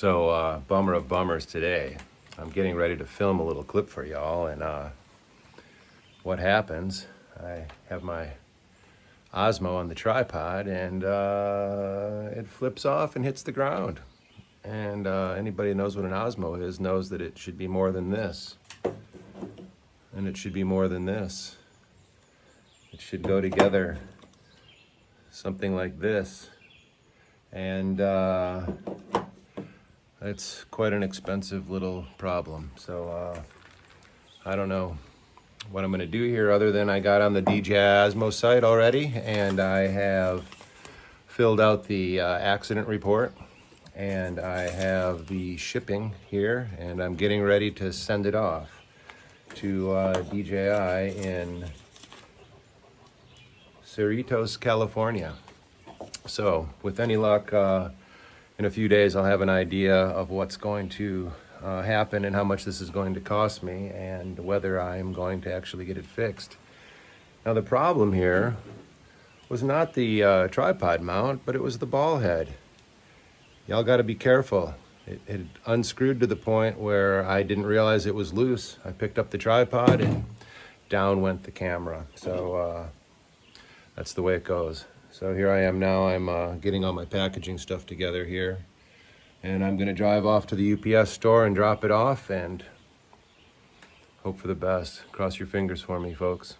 Bummer of bummers today. I'm getting ready to film a little clip for y'all, and what happens, I have my Osmo on the tripod, and it flips off and hits the ground. And anybody who knows what an Osmo is knows that it should be more than this. And it should be more than this. It should go together something like this. And it's quite an expensive little problem. So I don't know what I'm going to do here other than I got on the DJI Osmo site already, and I have filled out the accident report, and I have the shipping here, and I'm getting ready to send it off to DJI in Cerritos, California. So with any luck, in a few days I'll have an idea of what's going to happen and how much this is going to cost me, and whether I'm going to actually get it fixed. Now the problem here was not the tripod mount, but it was the ball head. Y'all got to be careful. It unscrewed to the point where I didn't realize it was loose. I picked up the tripod and down went the camera. So that's the way it goes. So here I am now. I'm getting all my packaging stuff together here, and I'm going to drive off to the UPS store and drop it off and hope for the best. Cross your fingers for me, folks.